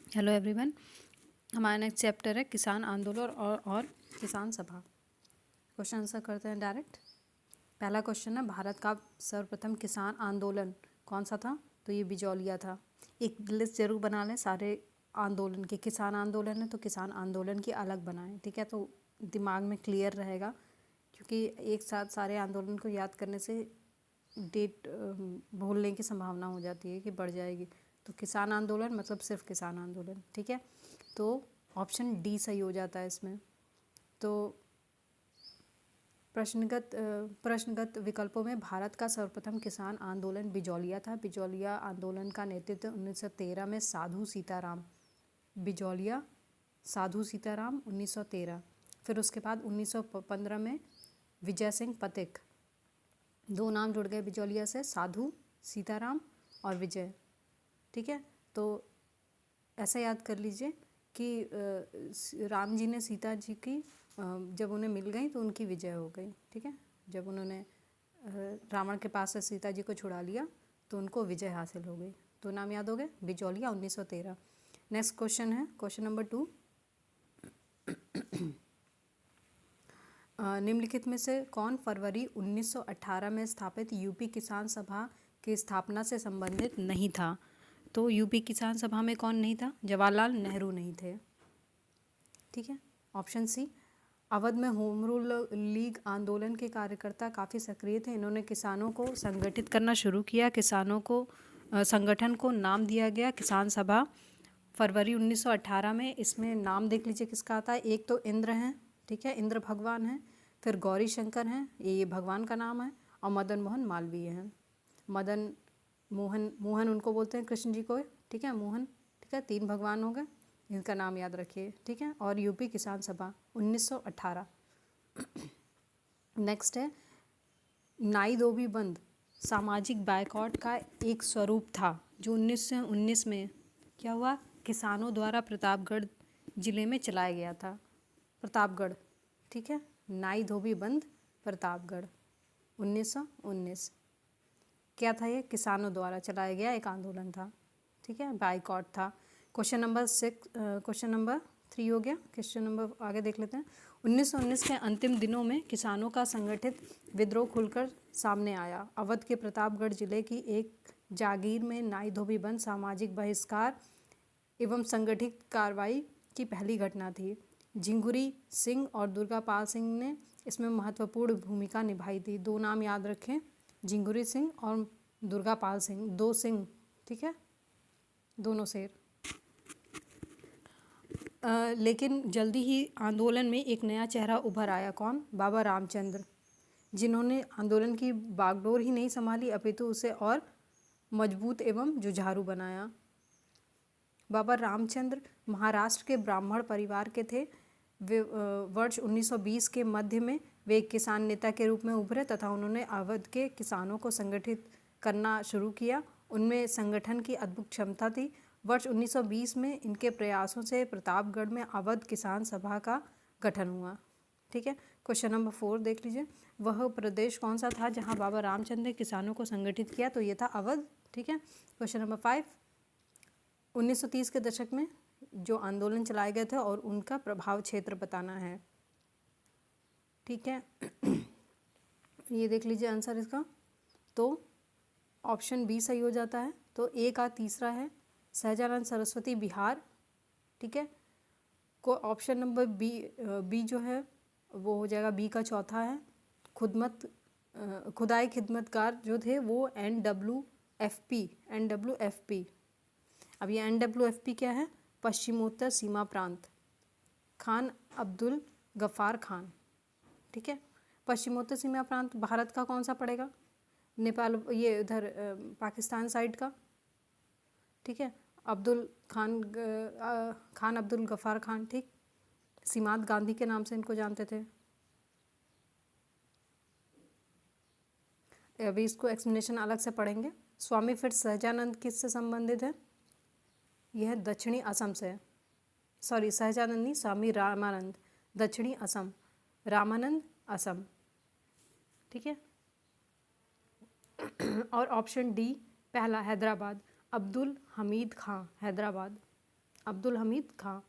Hello everyone. हमारा next chapter है किसान आंदोलन और किसान सभा। क्वेश्चन आंसर करते हैं डायरेक्ट। पहला क्वेश्चन है, भारत का सर्वप्रथम किसान आंदोलन कौन सा था? तो ये बिजौलिया था। एक लिस्ट जरूर बना लें सारे आंदोलन के। किसान आंदोलन है तो किसान आंदोलन की अलग बनाएं, ठीक है? तो दिमाग में क्लियर रहेगा, क्योंकि एक साथ सारे आंदोलन को याद करने से डेट भूलने की संभावना हो जाती है कि बढ़ जाएगी। तो किसान आंदोलन मतलब सिर्फ किसान आंदोलन, ठीक है? तो ऑप्शन डी सही हो जाता है इसमें। तो प्रश्नगत विकल्पों में भारत का सर्वप्रथम किसान आंदोलन बिजौलिया था। बिजौलिया आंदोलन का नेतृत्व 1913 में साधु सीताराम, बिजौलिया साधु सीताराम 1913। फिर उसके बाद 1915 में विजय सिंह पथिक। दो नाम जुड़ गए बिजौलिया से, साधु सीताराम और विजय, ठीक है? तो ऐसा याद कर लीजिए कि राम जी ने सीता जी की जब उन्हें मिल गई तो उनकी विजय हो गई, ठीक है? जब उन्होंने रावण के पास से सीता जी को छुड़ा लिया तो उनको विजय हासिल हो गई। तो नाम याद हो गए, बिजौलिया 1913। नेक्स्ट क्वेश्चन है क्वेश्चन नंबर 2। निम्नलिखित में से कौन फरवरी 1918 में स्थापित यूपी किसान सभा की स्थापना से संबंधित नहीं था? तो यूपी किसान सभा में कौन नहीं था? जवाहरलाल नेहरू नहीं थे, ठीक है? Option C. अवध में होम रूल लीग आंदोलन के कार्यकर्ता काफ़ी सक्रिय थे। इन्होंने किसानों को संगठित करना शुरू किया। किसानों को संगठन को नाम दिया गया किसान सभा फरवरी 1918 में। इसमें नाम देख लीजिए किसका आता है। एक तो इंद्र हैं, ठीक है? इंद्र भगवान हैं। फिर गौरी शंकर हैं, ये भगवान का नाम है। और मदन मोहन मालवीय हैं। मदन मोहन उनको बोलते हैं कृष्ण जी को, ठीक है? मोहन, ठीक है? 3 भगवान हो गए, इनका नाम याद रखिए, ठीक है? और यूपी किसान सभा 1918। नेक्स्ट है, नाई धोबी बंद सामाजिक बायकॉट का एक स्वरूप था जो 1919 में क्या हुआ, किसानों द्वारा प्रतापगढ़ जिले में चलाया गया था। प्रतापगढ़, ठीक है? नाई धोबी बंद प्रतापगढ़ 1919। क्या था ये? किसानों द्वारा चलाया गया एक आंदोलन था, ठीक है? बाइकॉट था। क्वेश्चन नंबर 3 हो गया। क्वेश्चन नंबर आगे देख लेते हैं। 1919 के अंतिम दिनों में किसानों का संगठित विद्रोह खुलकर सामने आया। अवध के प्रतापगढ़ जिले की एक जागीर में नाई धोबी बंद सामाजिक बहिष्कार एवं संगठित कार्रवाई की पहली घटना थी। झिंगुरी सिंह और दुर्गापाल सिंह ने इसमें महत्वपूर्ण भूमिका निभाई थी। 2 नाम याद रखें, झिंगुरी सिंह और दुर्गापाल सिंह, 2 सिंह, ठीक है? दोनों शेर। लेकिन जल्दी ही आंदोलन में एक नया चेहरा उभर आया। कौन? बाबा रामचंद्र, जिन्होंने आंदोलन की बागडोर ही नहीं संभाली अपितु उसे और मजबूत एवं जुझारू बनाया। बाबा रामचंद्र महाराष्ट्र के ब्राह्मण परिवार के थे। वे वर्ष 1920 के मध्य में वे एक किसान नेता के रूप में उभरे तथा उन्होंने अवध के किसानों को संगठित करना शुरू किया। उनमें संगठन की अद्भुत क्षमता थी। वर्ष 1920 में इनके प्रयासों से प्रतापगढ़ में अवध किसान सभा का गठन हुआ, ठीक है? क्वेश्चन नंबर 4 देख लीजिए। वह प्रदेश कौन सा था जहां बाबा रामचंद्र ने किसानों को संगठित किया? तो ये था अवध, ठीक है? क्वेश्चन नंबर 5, 1930 के दशक में जो आंदोलन चलाए गए थे और उनका प्रभाव क्षेत्र बताना है, ठीक है? ये देख लीजिए आंसर इसका। तो ऑप्शन बी सही हो जाता है। तो ए का तीसरा है सहजानंद सरस्वती बिहार, ठीक है? को ऑप्शन नंबर बी जो है वो हो जाएगा, बी का चौथा है खुदाई खिदमतगार जो थे वो NWFP। अब ये NWFP क्या है? पश्चिमोत्तर सीमा प्रांत, खान अब्दुल गफ़ार खान, ठीक है? पश्चिमोत्तर सीमा प्रांत भारत का कौन सा पड़ेगा? नेपाल, ये इधर पाकिस्तान साइड का, ठीक है? खान अब्दुल गफ़ार खान, ठीक? सीमांत गांधी के नाम से इनको जानते थे। अभी इसको एक्सप्लेनेशन अलग से पढ़ेंगे। स्वामी फिर सहजानंद किससे संबंधित है? यह दक्षिणी असम से, सॉरी सहजानंद नहीं, स्वामी रामानंद, दक्षिणी असम, रामानंद असम, ठीक है? और ऑप्शन डी पहला हैदराबाद, अब्दुल हमीद खां हैदराबाद, अब्दुल हमीद खां।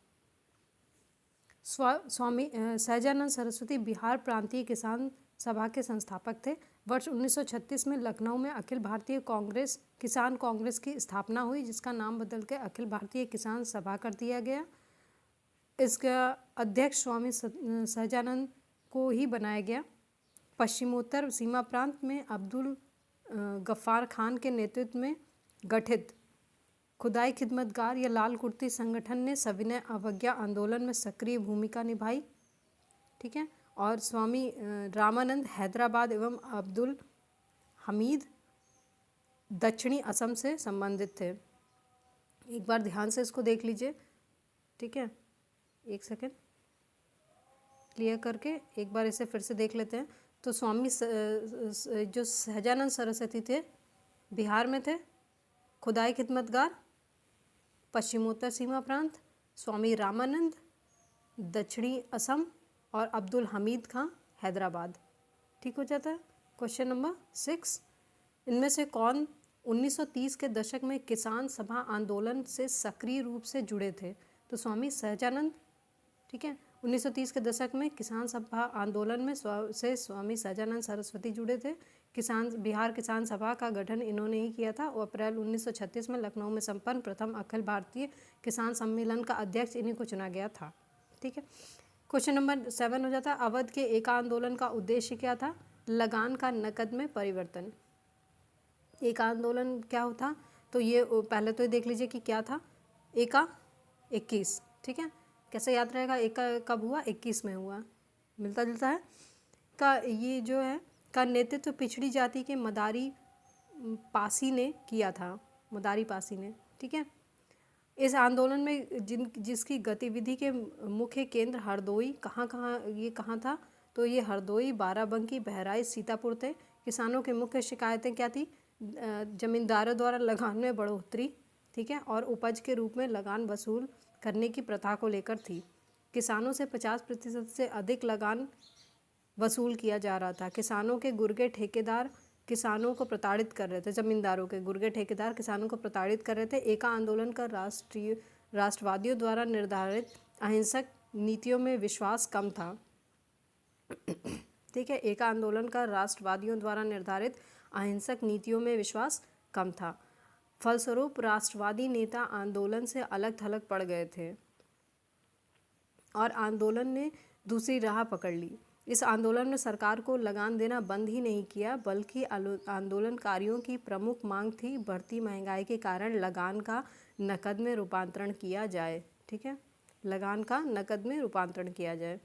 स्वामी सहजानंद सरस्वती बिहार प्रांतीय किसान सभा के संस्थापक थे। वर्ष 1936 में लखनऊ में अखिल भारतीय कांग्रेस किसान कांग्रेस की स्थापना हुई, जिसका नाम बदल के अखिल भारतीय किसान सभा कर दिया गया। इसका अध्यक्ष स्वामी सहजानंद को ही बनाया गया। पश्चिमोत्तर सीमा प्रांत में अब्दुल गफ्फार खान के नेतृत्व में गठित खुदाई खिदमतगार या लाल कुर्ती संगठन ने सविनय अवज्ञा आंदोलन में सक्रिय भूमिका निभाई। ठीक है। और स्वामी रामानंद हैदराबाद एवं अब्दुल हमीद दक्षिणी असम से संबंधित थे। एक बार ध्यान से इसको देख लीजिए। ठीक है, एक सेकेंड क्लियर करके एक बार इसे फिर से देख लेते हैं। तो स्वामी जो सहजानंद सरस्वती थे बिहार में थे, खुदाई खिदमतगार पश्चिमोत्तर सीमा प्रांत, स्वामी रामानंद दक्षिणी असम और अब्दुल हमीद खां हैदराबाद। ठीक हो जाता है। क्वेश्चन नंबर 6, इनमें से कौन 1930 के दशक में किसान सभा आंदोलन से सक्रिय रूप से जुड़े थे? तो स्वामी सहजानंद। ठीक है, 1930 के दशक में किसान सभा आंदोलन में स्वामी सहजानंद सरस्वती जुड़े थे। बिहार किसान सभा का गठन इन्होंने ही किया था और अप्रैल 1936 में लखनऊ में संपन्न प्रथम अखिल भारतीय किसान सम्मेलन का अध्यक्ष इन्हीं को चुना गया था। ठीक है। क्वेश्चन नंबर 7 हो जाता है, अवध के एका आंदोलन का उद्देश्य क्या था? लगान का नकद में परिवर्तन। एका आंदोलन क्या होता? तो ये पहले तो ये देख लीजिए कि क्या था। एका 21। ठीक है, कैसे याद रहेगा? एका कब हुआ? 21 में हुआ, मिलता जुलता है। का ये जो है का नेतृत्व पिछड़ी जाति के मदारी पासी ने किया था, मदारी पासी ने। ठीक है। इस आंदोलन में जिसकी गतिविधि के मुख्य केंद्र हरदोई कहाँ था? तो ये हरदोई, बाराबंकी, बहराइच, सीतापुर थे। किसानों की मुख्य शिकायतें क्या थी? जमींदारों द्वारा लगान में बढ़ोतरी, ठीक है, और उपज के रूप में लगान वसूल करने की प्रथा को लेकर थी। किसानों से 50% से अधिक लगान वसूल किया जा रहा था। किसानों के गुर्गे ठेकेदार किसानों को प्रताड़ित कर रहे थे। जमींदारों के गुर्गे ठेकेदार किसानों को प्रताड़ित कर रहे थे। एका आंदोलन का राष्ट्रवादियों द्वारा निर्धारित अहिंसक नीतियों में विश्वास कम था। ठीक है, एका आंदोलन का राष्ट्रवादियों द्वारा निर्धारित अहिंसक नीतियों में विश्वास कम था। फलस्वरूप राष्ट्रवादी नेता आंदोलन से अलग थलग पड़ गए थे और आंदोलन ने दूसरी राह पकड़ ली। इस आंदोलन में सरकार को लगान देना बंद ही नहीं किया, बल्कि आंदोलनकारियों की प्रमुख मांग थी बढ़ती महंगाई के कारण लगान का नकद में रूपांतरण किया जाए। ठीक है, लगान का नकद में रूपांतरण किया जाए।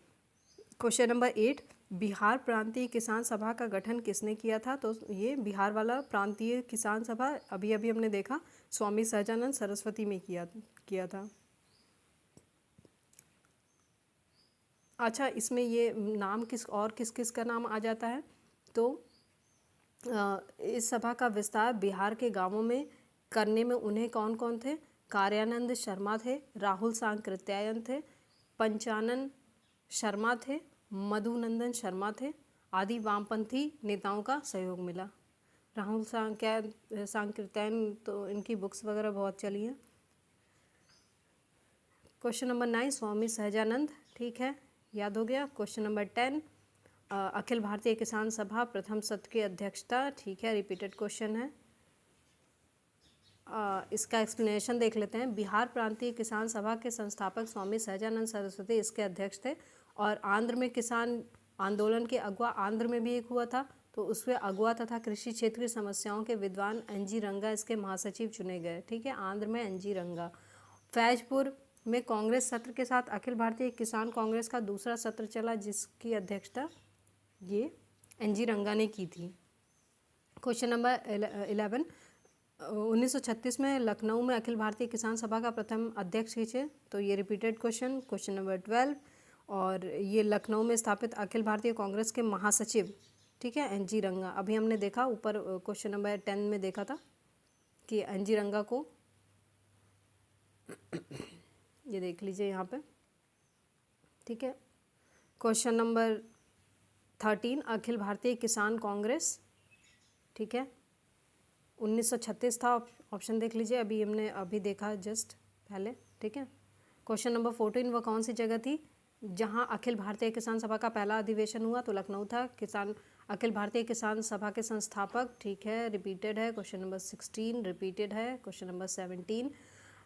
क्वेश्चन नंबर 8, बिहार प्रांतीय किसान सभा का गठन किसने किया था? तो ये बिहार वाला प्रांतीय किसान सभा अभी अभी हमने देखा स्वामी सहजानंद सरस्वती में किया था। अच्छा, इसमें ये नाम किस किस का नाम आ जाता है? तो इस सभा का विस्तार बिहार के गांवों में करने में उन्हें कौन कौन थे? कार्यानंद शर्मा थे, राहुल सांकृत्यायन थे, पंचानन शर्मा थे, मधुनंदन शर्मा थे आदि वामपंथी नेताओं का सहयोग मिला। राहुल सांकृत्यायन तो इनकी बुक्स वगैरह बहुत चली हैं। Question number 9, Swami Sahajanand. ठीक है, याद हो गया। क्वेश्चन नंबर 10, अखिल भारतीय किसान सभा प्रथम सत्र की अध्यक्षता। ठीक है, रिपीटेड क्वेश्चन है। इसका एक्सप्लेनेशन देख लेते हैं। बिहार प्रांतीय किसान सभा के संस्थापक स्वामी सहजानंद सरस्वती इसके अध्यक्ष थे और आंध्र में किसान आंदोलन के अगुवा आंध्र में भी एक हुआ था, तो उसमें अगुवा तथा कृषि क्षेत्र की समस्याओं के विद्वान एनजी रंगा इसके महासचिव चुने गए। ठीक है, आंध्र में एनजी रंगा। फैजपुर में कांग्रेस सत्र के साथ अखिल भारतीय किसान कांग्रेस का दूसरा सत्र चला, जिसकी अध्यक्षता ये एनजी रंगा ने की थी। क्वेश्चन नंबर 11, 1936 में लखनऊ में अखिल भारतीय किसान सभा का प्रथम अध्यक्ष खींचे, तो ये रिपीटेड क्वेश्चन। क्वेश्चन नंबर 12, और ये लखनऊ में स्थापित अखिल भारतीय कांग्रेस के महासचिव, ठीक है, एनजी रंगा। अभी हमने देखा ऊपर क्वेश्चन नंबर 10 में देखा था कि एनजी रंगा को, ये देख लीजिए यहाँ पे। ठीक है, क्वेश्चन नंबर 13, अखिल भारतीय किसान कांग्रेस। ठीक है, 1936 था। ऑप्शन देख लीजिए, अभी हमने देखा जस्ट पहले। ठीक है, क्वेश्चन नंबर 14, वह कौन सी जगह थी जहां अखिल भारतीय किसान सभा का पहला अधिवेशन हुआ? तो लखनऊ था। अखिल भारतीय किसान सभा के संस्थापक, ठीक है, रिपीटेड है। क्वेश्चन नंबर 16 रिपीटेड है। क्वेश्चन नंबर 17,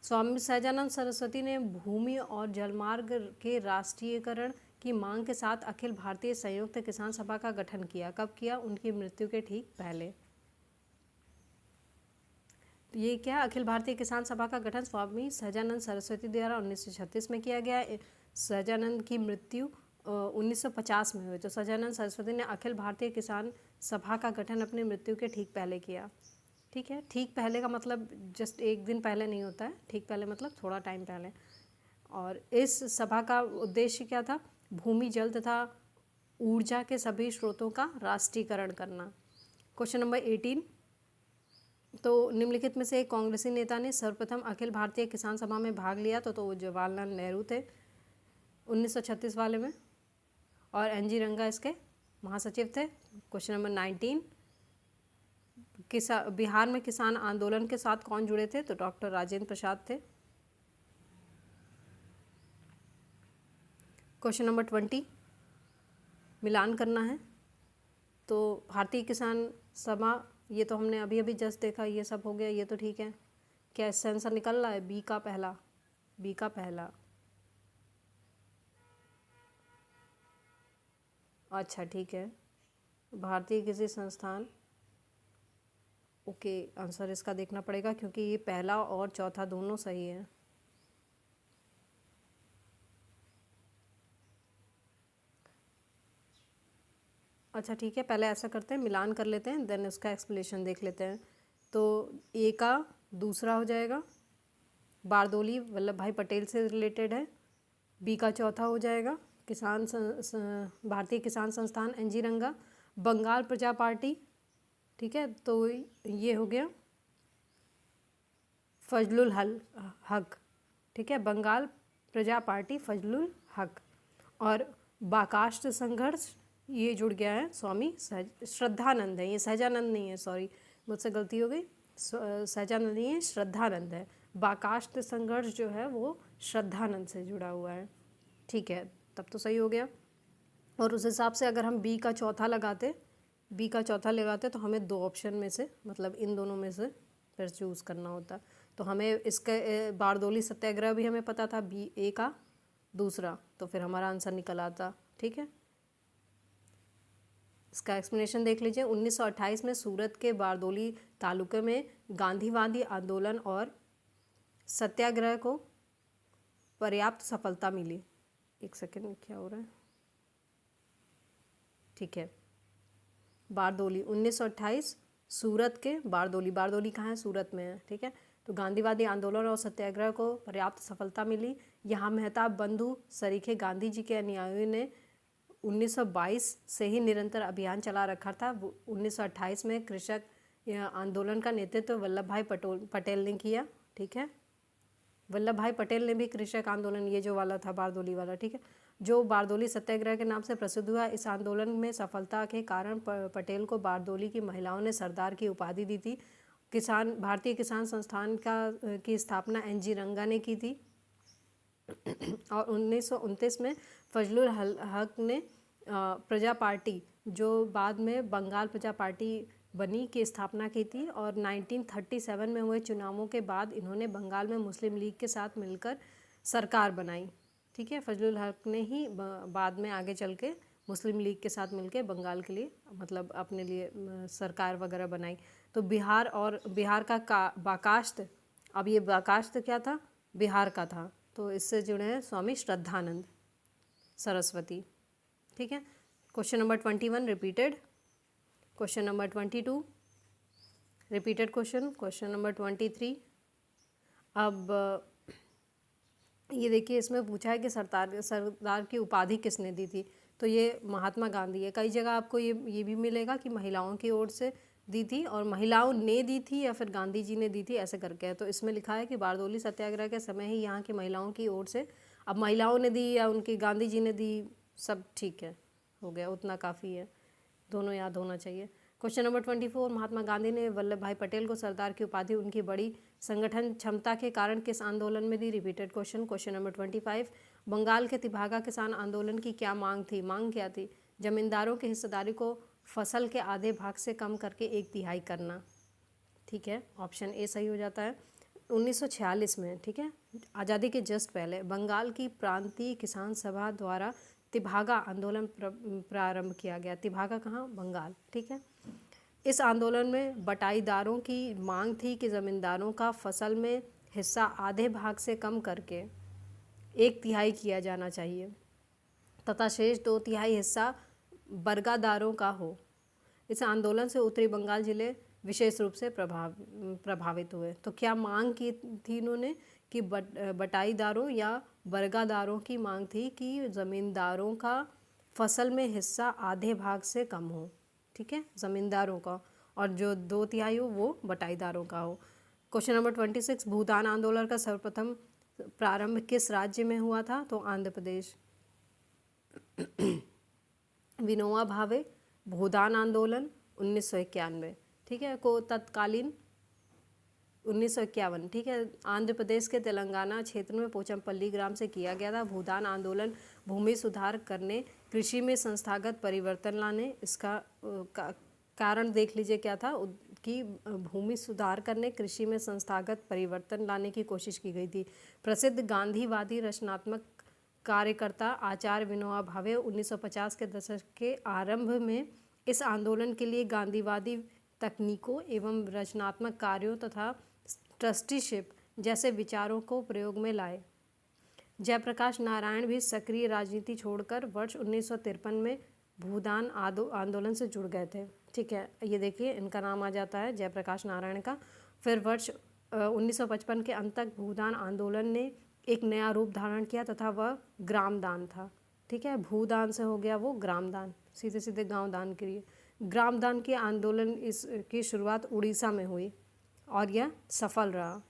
स्वामी सहजानंद सरस्वती ने भूमि और जलमार्ग के राष्ट्रीयकरण की मांग के साथ अखिल भारतीय संयुक्त किसान सभा का गठन किया। कब किया? उनकी मृत्यु के ठीक पहले। ये क्या, अखिल भारतीय किसान सभा का गठन स्वामी सहजानंद सरस्वती द्वारा 1936 में किया गया। सहजानंद की मृत्यु 1950 में हुई। तो सहजानंद सरस्वती ने अखिल भारतीय किसान सभा का गठन अपनी मृत्यु के ठीक पहले किया। ठीक है, ठीक पहले का मतलब जस्ट एक दिन पहले नहीं होता है, ठीक पहले मतलब थोड़ा टाइम पहले। और इस सभा का उद्देश्य क्या था? भूमि, जल तथा ऊर्जा के सभी स्रोतों का राष्ट्रीयकरण करना। क्वेश्चन नंबर 18, तो निम्नलिखित में से एक कांग्रेसी नेता ने सर्वप्रथम अखिल भारतीय किसान सभा में भाग लिया। तो वो जवाहरलाल नेहरू थे 1936 वाले में, और एनजी रंगा इसके महासचिव थे। क्वेश्चन नंबर 19, बिहार में किसान आंदोलन के साथ कौन जुड़े थे? तो डॉक्टर राजेंद्र प्रसाद थे। क्वेश्चन नंबर 20, मिलान करना है। तो भारतीय किसान सभा, ये तो हमने अभी अभी जस्ट देखा, ये सब हो गया, ये तो ठीक है। क्या इससे आंसर निकल रहा है? बी का पहला, बी का पहला। अच्छा ठीक है, भारतीय किसी संस्थान, ओके, आंसर इसका देखना पड़ेगा क्योंकि ये पहला और चौथा दोनों सही है। अच्छा ठीक है, पहले ऐसा करते हैं, मिलान कर लेते हैं, देन उसका एक्सप्लेनेशन देख लेते हैं। तो ए का दूसरा हो जाएगा, बारदोली वल्लभ भाई पटेल से रिलेटेड है। बी का चौथा हो जाएगा, भारतीय किसान संस्थान एनजी रंगा। बंगाल प्रजा पार्टी, ठीक है, तो ये हो गया फजलुल हक, ठीक है, बंगाल प्रजा पार्टी फजलुल हक। और बाकाष्ठ संघर्ष, ये जुड़ गया है स्वामी श्रद्धानंद है, ये सहजानंद नहीं है, सॉरी मुझसे गलती हो गई, सहजानंद नहीं है, श्रद्धानंद है। बाकाष्ठ संघर्ष जो है वो श्रद्धानंद से जुड़ा हुआ है। ठीक है, तब तो सही हो गया। और उस हिसाब से अगर हम बी का चौथा लगाते तो हमें दो ऑप्शन में से, मतलब इन दोनों में से फिर चूज़ करना होता। तो हमें इसके बारदोली सत्याग्रह भी हमें पता था, बी ए का दूसरा, तो फिर हमारा आंसर निकल आता। ठीक है, इसका एक्सप्लेनेशन देख लीजिए। 1928 में सूरत के बारदोली तालुके में गांधीवादी आंदोलन और सत्याग्रह को पर्याप्त सफलता मिली। एक सेकेंड, क्या हो रहा है? ठीक है, बारदोली 1928 सूरत के बारदोली कहाँ है? सूरत में है। ठीक है, तो गांधीवादी आंदोलन और सत्याग्रह को पर्याप्त सफलता मिली। यहाँ मेहताब बंधु सरीखे गांधी जी के अनुयायियों ने 1922 से ही निरंतर अभियान चला रखा था। 1928 में कृषक आंदोलन का नेतृत्व वल्लभ भाई पटेल ने किया। ठीक है, वल्लभ भाई पटेल ने भी कृषक आंदोलन, ये जो वाला था बारदोली वाला, ठीक है, जो बारदोली सत्याग्रह के नाम से प्रसिद्ध हुआ। इस आंदोलन में सफलता के कारण पटेल को बारदोली की महिलाओं ने सरदार की उपाधि दी थी। भारतीय किसान संस्थान की स्थापना एनजी रंगा ने की थी। और 1929 में फजलुल हक ने प्रजा पार्टी, जो बाद में बंगाल प्रजा पार्टी बनी, की स्थापना की थी। और 1937 में हुए चुनावों के बाद इन्होंने बंगाल में मुस्लिम लीग के साथ मिलकर सरकार बनाई। ठीक है, फजलुल हक ने ही बाद में आगे चल के मुस्लिम लीग के साथ मिलके बंगाल के लिए, मतलब अपने लिए सरकार वगैरह बनाई। तो बिहार का बाकाष्ठ, अब ये बाकाष्ठ क्या था? बिहार का था। तो इससे जुड़े हैं स्वामी श्रद्धानंद सरस्वती। ठीक है, question number 21 repeated, question number 22 repeated question number 23। अब ये देखिए, इसमें पूछा है कि सरदार की उपाधि किसने दी थी? तो ये महात्मा गांधी है। कई जगह आपको ये भी मिलेगा कि महिलाओं की ओर से दी थी, और महिलाओं ने दी थी या फिर गांधी जी ने दी थी, ऐसे करके है। तो इसमें लिखा है कि बारदोली सत्याग्रह के समय ही यहाँ की महिलाओं की ओर से, अब महिलाओं ने दी या उनकी गांधी जी ने दी, सब ठीक है, हो गया, उतना काफ़ी है, दोनों याद होना चाहिए। क्वेश्चन नंबर 24, महात्मा गांधी ने वल्लभ भाई पटेल को सरदार की उपाधि उनकी बड़ी संगठन क्षमता के कारण किस आंदोलन में थी? Repeated question. Question number 25, Bengal के तिभागा किसान आंदोलन की क्या मांग थी? मांग क्या थी? जमींदारों की हिस्सेदारी को फसल के आधे भाग से कम करके 1/3 करना। ठीक है, ऑप्शन ए सही हो जाता है। 1946 में, ठीक है, आज़ादी के जस्ट पहले बंगाल की प्रांतीय किसान सभा द्वारा तिभागा आंदोलन प्रारंभ किया गया। तिभागा कहाँ? बंगाल। ठीक है, इस आंदोलन में बटाईदारों की मांग थी कि ज़मींदारों का फसल में हिस्सा आधे भाग से कम करके 1/3 किया जाना चाहिए तथा शेष 2/3 हिस्सा बर्गादारों का हो। इस आंदोलन से उत्तरी बंगाल जिले विशेष रूप से प्रभावित हुए। तो क्या मांग की थी इन्होंने? कि बटाईदारों या बर्गादारों की मांग थी कि ज़मींदारों का फसल में हिस्सा आधे भाग से कम हो। ठीक है, ज़मींदारों का, और जो 2/3 हो वो बटाईदारों का हो। क्वेश्चन नंबर 26, भूदान आंदोलन का सर्वप्रथम प्रारंभ किस राज्य में हुआ था? तो आंध्र प्रदेश। विनोबा भावे भूदान आंदोलन 1991, ठीक है, को तत्कालीन 1951, ठीक है, आंध्र प्रदेश के तेलंगाना क्षेत्र में पोचमपल्ली ग्राम से किया गया था। भूदान आंदोलन भूमि सुधार करने, कृषि में संस्थागत परिवर्तन लाने, इसका कारण देख लीजिए क्या था कि भूमि सुधार करने, कृषि में संस्थागत परिवर्तन लाने की कोशिश की गई थी। प्रसिद्ध गांधीवादी रचनात्मक कार्यकर्ता आचार्य विनोबा भावे 1950 के दशक के आरंभ में इस आंदोलन के लिए गांधीवादी तकनीकों एवं रचनात्मक कार्यों तथा ट्रस्टीशिप जैसे विचारों को प्रयोग में लाए। जयप्रकाश नारायण भी सक्रिय राजनीति छोड़कर वर्ष 1953 में भूदान आंदोलन से जुड़ गए थे। ठीक है, ये देखिए इनका नाम आ जाता है जयप्रकाश नारायण का। फिर वर्ष 1955 के अंत तक भूदान आंदोलन ने एक नया रूप धारण किया तथा वह ग्रामदान था। ठीक है, भूदान से हो गया वो ग्रामदान, सीधे सीधे गांव दान के लिए। ग्रामदान के आंदोलन इसकी शुरुआत उड़ीसा में हुई और यह सफल रहा।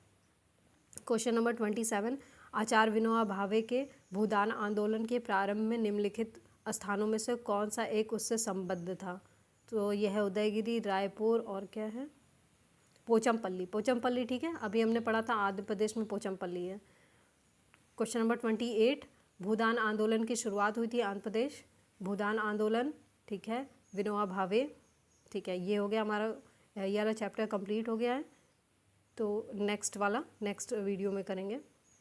क्वेश्चन नंबर 27, आचार्य विनोबा भावे के भूदान आंदोलन के प्रारंभ में निम्नलिखित स्थानों में से कौन सा एक उससे संबद्ध था? तो यह है उदयगिरी, रायपुर और क्या है, पोचमपल्ली। पोचमपल्ली, ठीक है, अभी हमने पढ़ा था आंध्र प्रदेश में पोचमपल्ली है। क्वेश्चन नंबर 28, भूदान आंदोलन की शुरुआत हुई थी आंध्र प्रदेश। भूदान आंदोलन, ठीक है, विनोबा भावे। ठीक है, ये हो गया हमारा, ये वाला चैप्टर कंप्लीट हो गया है। तो नेक्स्ट वीडियो में करेंगे।